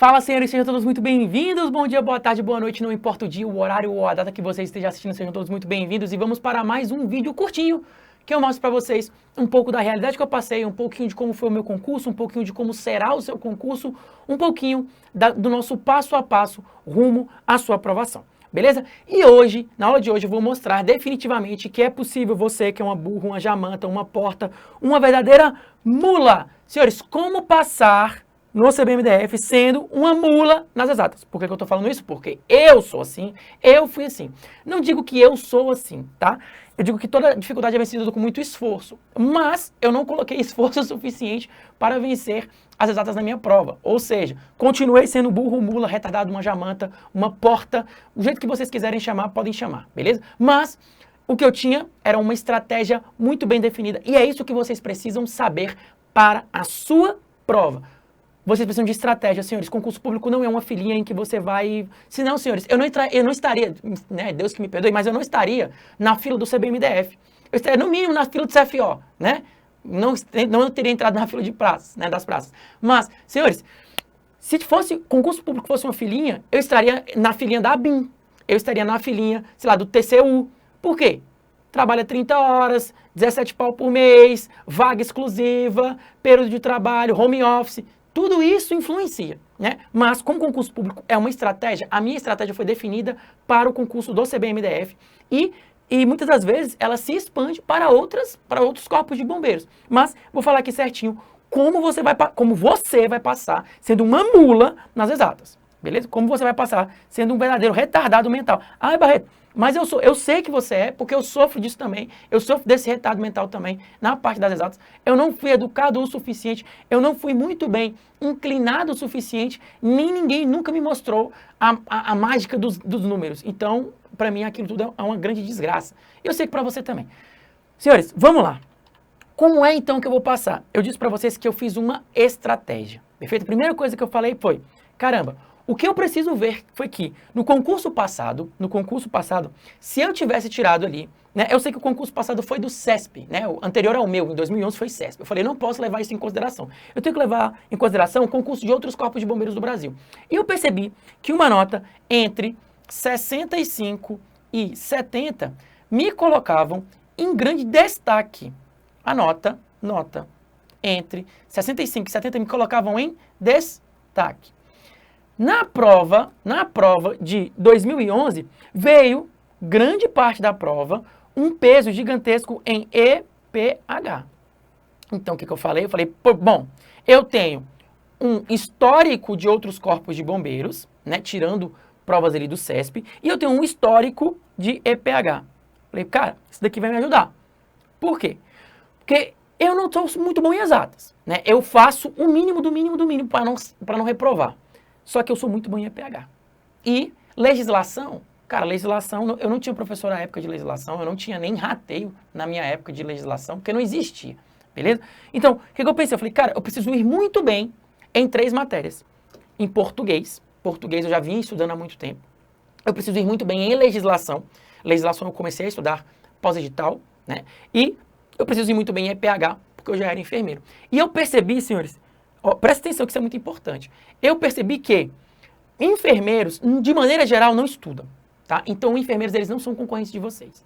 Fala, senhores, sejam todos muito bem-vindos. Bom dia, boa tarde, boa noite, não importa o dia, o horário ou a data que você esteja assistindo, sejam todos muito bem-vindos. E vamos para mais um vídeo curtinho que eu mostro para vocês um pouco da realidade que eu passei, um pouquinho de como foi o meu concurso, um pouquinho de como será o seu concurso, um pouquinho do nosso passo a passo rumo à sua aprovação. Beleza? E hoje, na aula de hoje, eu vou mostrar definitivamente que é possível você, que é uma burra, uma jamanta, uma porta, uma verdadeira mula. Senhores, como passar no CBMDF sendo uma mula nas exatas. Por que eu tô falando isso? Porque eu sou assim, eu fui assim. Não digo que eu sou assim, tá? Eu digo que toda dificuldade é vencida com muito esforço, mas eu não coloquei esforço suficiente para vencer as exatas na minha prova. Ou seja, continuei sendo burro, mula, retardado, uma jamanta, uma porta, o jeito que vocês quiserem chamar, podem chamar, beleza? Mas o que eu tinha era uma estratégia muito bem definida e é isso que vocês precisam saber para a sua prova. Vocês precisam de estratégia, senhores. Concurso público não é uma filinha em que você vai... Se não, senhores, eu não estaria, né, Deus que me perdoe, mas eu não estaria na fila do CBMDF. Eu estaria, no mínimo, na fila do CFO, né? Não teria entrado na fila de praças, né, das praças. Mas, senhores, se fosse concurso público fosse uma filinha, eu estaria na filinha da ABIN. Eu estaria na filinha, sei lá, do TCU. Por quê? Trabalha 30 horas, 17 pau por mês, vaga exclusiva, período de trabalho, home office... Tudo isso influencia, né? Mas como concurso público é uma estratégia, a minha estratégia foi definida para o concurso do CBMDF e muitas das vezes ela se expande para outros corpos de bombeiros. Mas vou falar aqui certinho como você vai passar sendo uma mula nas exatas, beleza? Como você vai passar sendo um verdadeiro retardado mental. Ai, Barreto, mas eu sei que você é, porque eu sofro disso também, eu sofro desse retardo mental também, na parte das exatas. Eu não fui educado o suficiente, eu não fui muito bem inclinado o suficiente, nem ninguém nunca me mostrou a mágica dos números. Então, para mim, aquilo tudo é uma grande desgraça. E eu sei que para você também. Senhores, vamos lá. Como é então que eu vou passar? Eu disse para vocês que eu fiz uma estratégia, perfeito? A primeira coisa que eu falei foi, caramba, o que eu preciso ver foi que no concurso passado, se eu tivesse tirado ali, né, eu sei que o concurso passado foi do CESP, né, o anterior ao meu, em 2011 foi CESP. Eu falei, não posso levar isso em consideração. Eu tenho que levar em consideração o concurso de outros corpos de bombeiros do Brasil. E eu percebi que uma nota entre 65 e 70 me colocavam em grande destaque. A nota entre 65 e 70 me colocavam em destaque. Na prova de 2011, veio, grande parte da prova, um peso gigantesco em EPH. Então, o que eu falei? Eu falei, bom, eu tenho um histórico de outros corpos de bombeiros, né, tirando provas ali do CESP, e eu tenho um histórico de EPH. Falei, cara, isso daqui vai me ajudar. Por quê? Porque eu não sou muito bom em exatas, né? Eu faço o mínimo do mínimo do mínimo para não reprovar. Só que eu sou muito bom em EPH. E legislação, cara, legislação, eu não tinha professor na época de legislação, eu não tinha nem rateio na minha época de legislação, porque não existia, beleza? Então, o que eu pensei? Eu falei, cara, eu preciso ir muito bem em 3 matérias. Em português eu já vim estudando há muito tempo. Eu preciso ir muito bem em legislação. Legislação eu comecei a estudar pós-edital, né? E eu preciso ir muito bem em EPH, porque eu já era enfermeiro. E eu percebi, senhores, presta atenção que isso é muito importante. Eu percebi que enfermeiros, de maneira geral, não estudam, tá? Então, enfermeiros, eles não são concorrentes de vocês.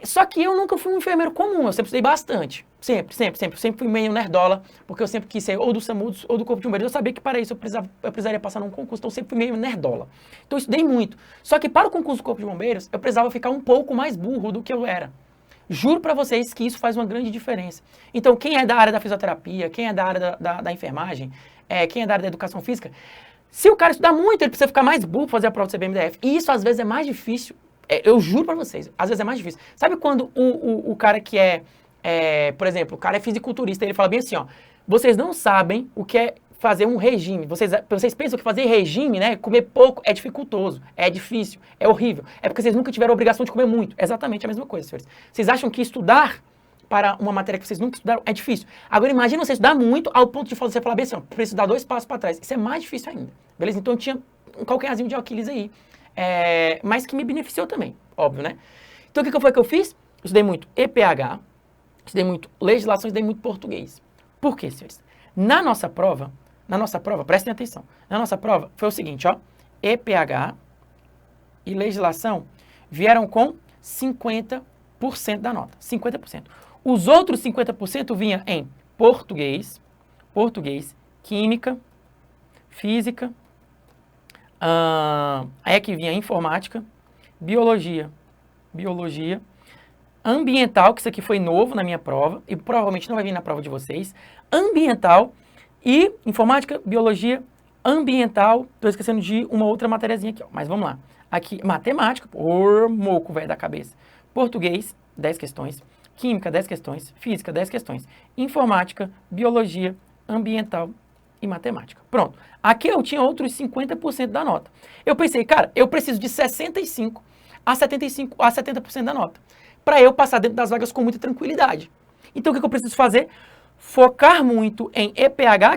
Só que eu nunca fui um enfermeiro comum, eu sempre estudei bastante. Sempre fui meio nerdola, porque eu sempre quis ser ou do SAMU ou do Corpo de Bombeiros. Eu sabia que para isso eu precisaria passar num concurso, então eu sempre fui meio nerdola. Então, eu estudei muito. Só que para o concurso do Corpo de Bombeiros, eu precisava ficar um pouco mais burro do que eu era. Juro para vocês que isso faz uma grande diferença. Então, quem é da área da fisioterapia, quem é da área da enfermagem, quem é da área da educação física, se o cara estudar muito, ele precisa ficar mais burro para fazer a prova do CBMDF. E isso, às vezes, é mais difícil. Eu juro para vocês, às vezes é mais difícil. Sabe quando o cara que por exemplo, o cara é fisiculturista, ele fala bem assim, ó, vocês não sabem o que é fazer um regime. Vocês pensam que fazer regime, né, comer pouco é dificultoso, é difícil, é horrível. É porque vocês nunca tiveram a obrigação de comer muito. É exatamente a mesma coisa, senhores. Vocês acham que estudar para uma matéria que vocês nunca estudaram é difícil. Agora imagina você estudar muito ao ponto de você falar bem assim, ó, preciso dar 2 passos para trás. Isso é mais difícil ainda, beleza? Então eu tinha um calcanharzinho de Aquiles aí, mas que me beneficiou também, óbvio, né? Então o que foi que eu fiz? Eu estudei muito EPH, estudei muito legislação, estudei muito português. Por quê, senhores? Na nossa prova, na nossa prova, prestem atenção, na nossa prova foi o seguinte, ó, EPH e legislação vieram com 50% da nota, 50%. Os outros 50% vinham em português, química, física, aí aqui vinha informática, biologia, ambiental, que isso aqui foi novo na minha prova, e provavelmente não vai vir na prova de vocês, ambiental e informática, biologia, ambiental, estou esquecendo de uma outra matériazinha aqui, ó, mas vamos lá. Aqui, matemática, por moco, velho, da cabeça. Português, 10 questões, química, 10 questões, física, 10 questões, informática, biologia, ambiental e matemática. Pronto. Aqui eu tinha outros 50% da nota. Eu pensei, cara, eu preciso de 65 a 70% da nota, para eu passar dentro das vagas com muita tranquilidade. Então, o que eu preciso fazer? Focar muito em EPH,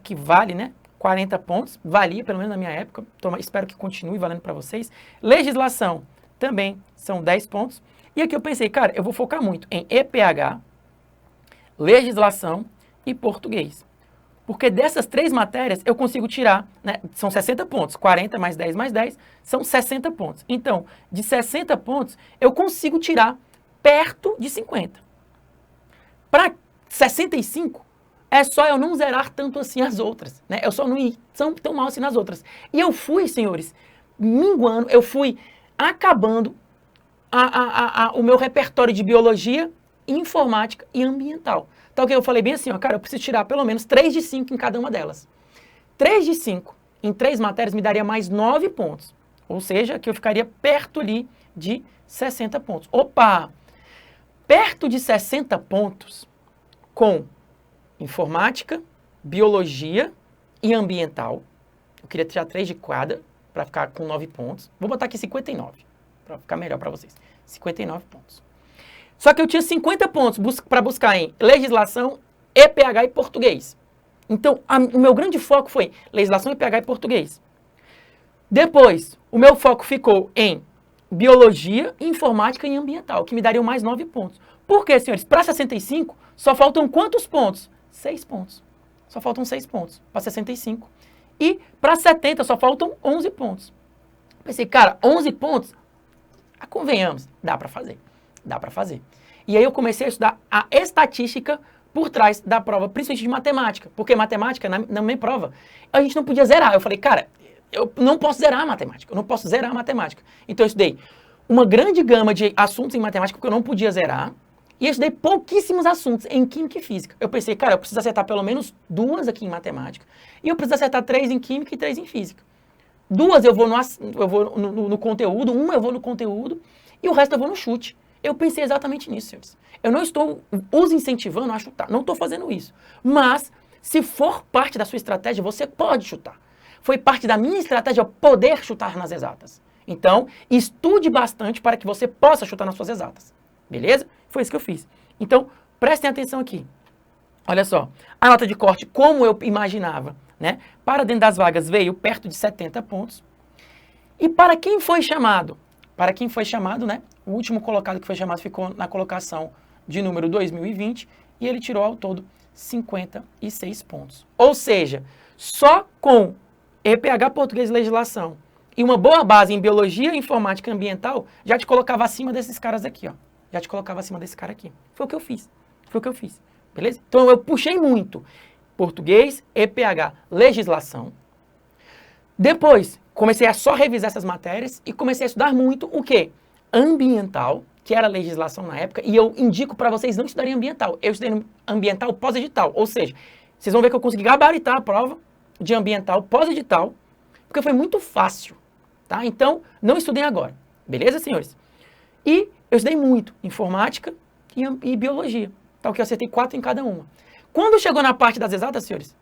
que vale, né, 40 pontos, valia, pelo menos na minha época, espero que continue valendo para vocês. Legislação também são 10 pontos. E aqui eu pensei, cara, eu vou focar muito em EPH, legislação e português. Porque dessas 3 matérias eu consigo tirar, né, são 60 pontos, 40 mais 10 mais 10, são 60 pontos. Então, de 60 pontos, eu consigo tirar perto de 50. Para 65, é só eu não zerar tanto assim as outras, né? Eu só não ir tão mal assim nas outras. E eu fui, senhores, minguando, eu fui acabando o meu repertório de biologia, informática e ambiental. Então, o que eu falei bem assim, ó, cara, eu preciso tirar pelo menos 3 de 5 em cada uma delas. 3 de 5 em 3 matérias me daria mais 9 pontos. Ou seja, que eu ficaria perto ali de 60 pontos. Opa! Perto de 60 pontos com informática, biologia e ambiental. Eu queria tirar 3 de cada para ficar com 9 pontos. Vou botar aqui 59, para ficar melhor para vocês. 59 pontos. Só que eu tinha 50 pontos para buscar em legislação, EPH e português. Então, o meu grande foco foi legislação, EPH e português. Depois, o meu foco ficou em biologia, informática e ambiental, que me dariam mais 9 pontos. Por quê, senhores? Para 65, só faltam quantos pontos? 6 pontos. Só faltam 6 pontos para 65. E para 70, só faltam 11 pontos. Pensei, cara, 11 pontos, convenhamos, dá para fazer. Dá para fazer. E aí eu comecei a estudar a estatística por trás da prova, principalmente de matemática. Porque matemática, na minha prova, a gente não podia zerar. Eu falei, cara, eu não posso zerar a matemática. Eu não posso zerar a matemática. Então eu estudei uma grande gama de assuntos em matemática, porque eu não podia zerar. E eu estudei pouquíssimos assuntos em química e física. Eu pensei, cara, eu preciso acertar pelo menos 2 aqui em matemática. E eu preciso acertar 3 em química e 3 em física. 2 eu vou no conteúdo, 1 eu vou no conteúdo e o resto eu vou no chute. Eu pensei exatamente nisso, senhores. Eu não estou os incentivando a chutar, não estou fazendo isso. Mas, se for parte da sua estratégia, você pode chutar. Foi parte da minha estratégia poder chutar nas exatas. Então, estude bastante para que você possa chutar nas suas exatas. Beleza? Foi isso que eu fiz. Então, prestem atenção aqui. Olha só, a nota de corte, como eu imaginava, né? Para dentro das vagas veio perto de 70 pontos. E para quem foi chamado? Para quem foi chamado, né? O último colocado que foi chamado ficou na colocação de número 2020 e ele tirou ao todo 56 pontos. Ou seja, só com EPH, português e legislação e uma boa base em biologia, informática e ambiental, já te colocava acima desses caras aqui, ó. Já te colocava acima desse cara aqui. Foi o que eu fiz. Foi o que eu fiz. Beleza? Então eu puxei muito. Português, EPH, legislação. Depois, comecei a só revisar essas matérias e comecei a estudar muito o quê? Ambiental, que era legislação na época, e eu indico para vocês não estudarem ambiental. Eu estudei ambiental pós-edital, ou seja, vocês vão ver que eu consegui gabaritar a prova de ambiental pós-edital, porque foi muito fácil, tá? Então, não estudem agora, beleza, senhores? E eu estudei muito informática e biologia, tá? O que eu acertei 4 em cada uma. Quando chegou na parte das exatas, senhores,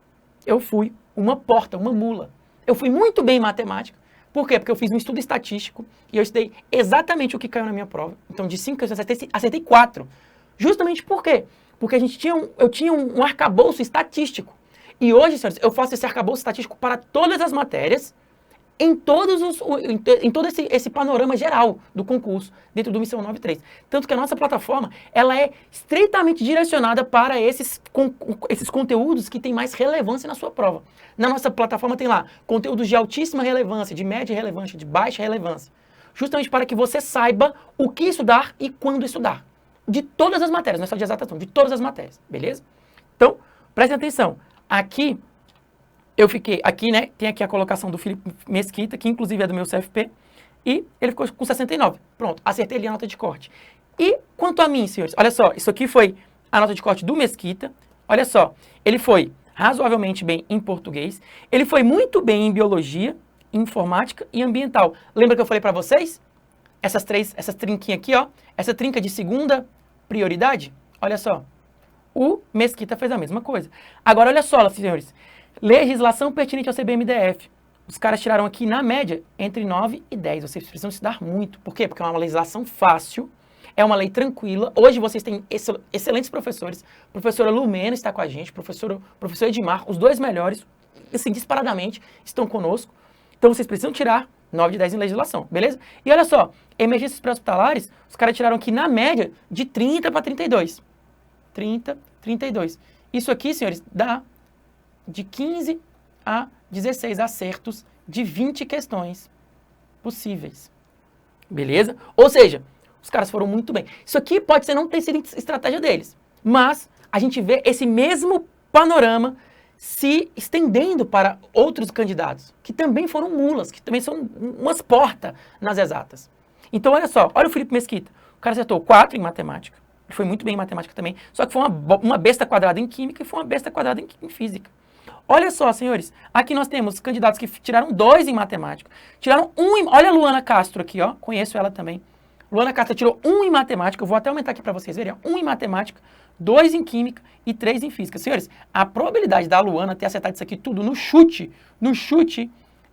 eu fui uma porta, uma mula. Eu fui muito bem em matemática. Por quê? Porque eu fiz um estudo estatístico e eu estudei exatamente o que caiu na minha prova. Então, de 5 eu acertei 4. Justamente por quê? Porque eu tinha um arcabouço estatístico. E hoje, senhores, eu faço esse arcabouço estatístico para todas as matérias em todo esse panorama geral do concurso dentro do Missão 93. Tanto que a nossa plataforma ela é estritamente direcionada para esses conteúdos que têm mais relevância na sua prova. Na nossa plataforma tem lá conteúdos de altíssima relevância, de média relevância, de baixa relevância. Justamente para que você saiba o que estudar e quando estudar. De todas as matérias, não é só de exatas, não, de todas as matérias, beleza? Então, prestem atenção. Aqui, eu fiquei, né, tem aqui a colocação do Felipe Mesquita, que inclusive é do meu CFP, e ele ficou com 69. Pronto, acertei ali a nota de corte. E quanto a mim, senhores, olha só, isso aqui foi a nota de corte do Mesquita. Olha só, ele foi razoavelmente bem em português, ele foi muito bem em biologia, informática e ambiental. Lembra que eu falei para vocês? Essas trinquinhas aqui, ó, essa trinca de segunda prioridade, olha só. O Mesquita fez a mesma coisa. Agora, olha só, senhores. Legislação pertinente ao CBMDF. Os caras tiraram aqui, na média, entre 9 e 10. Vocês precisam estudar muito. Por quê? Porque é uma legislação fácil, é uma lei tranquila. Hoje vocês têm excelentes professores. A professora Lumena está com a gente, professor Edmar, os dois melhores, assim, disparadamente, estão conosco. Então, vocês precisam tirar 9 de 10 em legislação, beleza? E olha só, emergências pré-hospitalares, os caras tiraram aqui, na média, de 30 para 32. 30, 32. Isso aqui, senhores, dá de 15 a 16 acertos de 20 questões possíveis. Beleza? Ou seja, os caras foram muito bem. Isso aqui pode ser não ter sido estratégia deles, mas a gente vê esse mesmo panorama se estendendo para outros candidatos, que também foram mulas, que também são umas portas nas exatas. Então, olha só, olha o Felipe Mesquita. O cara acertou 4 em matemática. Ele foi muito bem em matemática também, só que foi uma besta quadrada em química e foi uma besta quadrada em física. Olha só, senhores, aqui nós temos candidatos que tiraram 2 em matemática, tiraram 1 em... Olha a Luana Castro aqui, ó, conheço ela também. Luana Castro tirou 1 em matemática, eu vou até aumentar aqui para vocês verem, 1 em matemática, 2 em química e 3 em física. Senhores, a probabilidade da Luana ter acertado isso aqui tudo no chute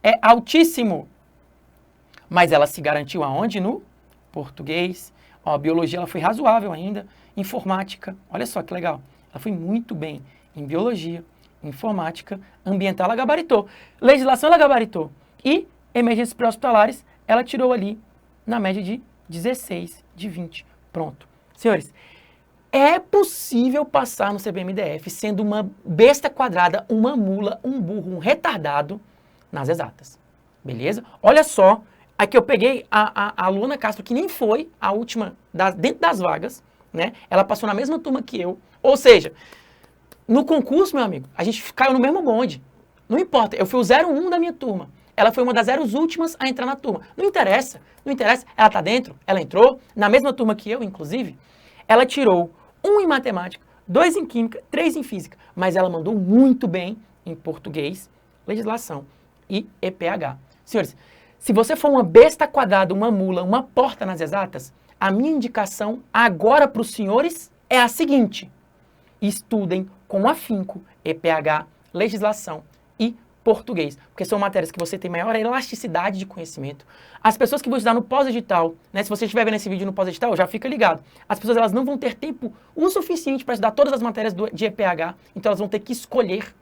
é altíssimo. Mas ela se garantiu aonde? No português. Ó, biologia ela foi razoável ainda. Informática, olha só que legal. Ela foi muito bem em biologia, informática, ambiental ela gabaritou. Legislação ela gabaritou. E emergências pré-hospitalares ela tirou ali na média de 16 de 20. Pronto. Senhores, é possível passar no CBMDF sendo uma besta quadrada, uma mula, um burro, um retardado nas exatas. Beleza? Olha só, aqui eu peguei a Luana Castro, que nem foi a última dentro das vagas, né? Ela passou na mesma turma que eu. Ou seja, no concurso, meu amigo, a gente caiu no mesmo bonde. Não importa, eu fui o 01 da minha turma. Ela foi uma das 0 últimas a entrar na turma. Não interessa, não interessa. Ela tá dentro, ela entrou, na mesma turma que eu, inclusive. Ela tirou 1 em matemática, 2 em química, 3 em física. Mas ela mandou muito bem em português, legislação e EPH. Senhores, se você for uma besta quadrada, uma mula, uma porta nas exatas, a minha indicação agora para os senhores é a seguinte: estudem com afinco EPH, legislação e português, porque são matérias que você tem maior elasticidade de conhecimento. As pessoas que vão estudar no pós-edital, né, se você estiver vendo esse vídeo no pós-edital, já fica ligado. As pessoas elas não vão ter tempo o suficiente para estudar todas as matérias de EPH, então elas vão ter que escolher,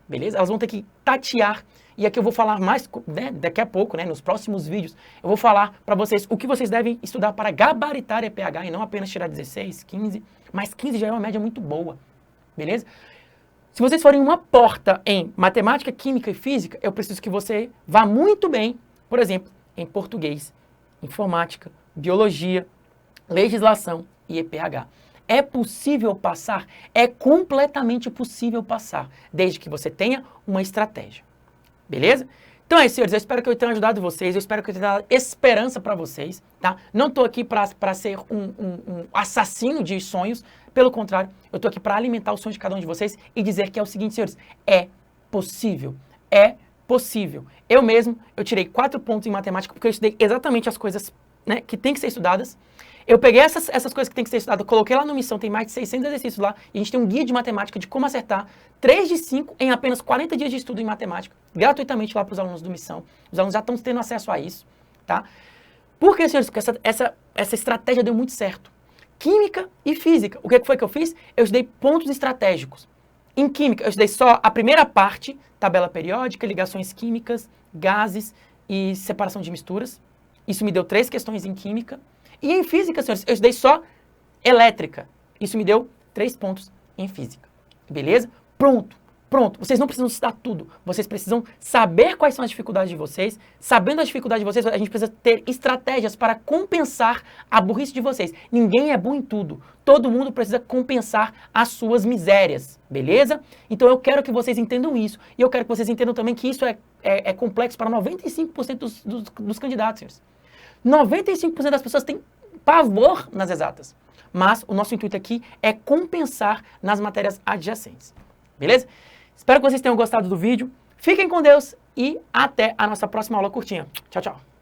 beleza? Elas vão ter que tatear. E aqui eu vou falar mais, né, daqui a pouco, né, nos próximos vídeos, eu vou falar para vocês o que vocês devem estudar para gabaritar EPH e não apenas tirar 16, 15, mas 15 já é uma média muito boa, beleza? Se vocês forem uma porta em matemática, química e física, eu preciso que você vá muito bem, por exemplo, em português, informática, biologia, legislação e EPH. É possível passar? É completamente possível passar, desde que você tenha uma estratégia. Beleza? Então é isso, senhores. Eu espero que eu tenha ajudado vocês. Eu espero que eu tenha dado esperança para vocês, tá? Não estou aqui para ser um assassino de sonhos. Pelo contrário, eu estou aqui para alimentar os sonhos de cada um de vocês e dizer que é o seguinte, senhores. É possível. É possível. Eu mesmo, eu tirei 4 pontos em matemática porque eu estudei exatamente as coisas, né, que tem que ser estudadas. Eu peguei essas coisas que tem que ser estudadas, coloquei lá no Missão, tem mais de 600 exercícios lá, e a gente tem um guia de matemática de como acertar 3 de 5 em apenas 40 dias de estudo em matemática, gratuitamente lá para os alunos do Missão. Os alunos já estão tendo acesso a isso, tá? Por que, senhores? Porque essa estratégia deu muito certo. Química e física. O que foi que eu fiz? Eu estudei pontos estratégicos. Em química, eu estudei só a primeira parte, tabela periódica, ligações químicas, gases, e separação de misturas. Isso me deu 3 questões em química. E em física, senhores, eu estudei só elétrica. Isso me deu 3 pontos em física. Beleza? Pronto. Pronto. Vocês não precisam estudar tudo. Vocês precisam saber quais são as dificuldades de vocês. Sabendo as dificuldades de vocês, a gente precisa ter estratégias para compensar a burrice de vocês. Ninguém é bom em tudo. Todo mundo precisa compensar as suas misérias. Beleza? Então eu quero que vocês entendam isso. E eu quero que vocês entendam também que isso é complexo para 95% dos candidatos, senhores. 95% das pessoas têm pavor nas exatas. Mas o nosso intuito aqui é compensar nas matérias adjacentes. Beleza? Espero que vocês tenham gostado do vídeo. Fiquem com Deus e até a nossa próxima aula curtinha. Tchau, tchau.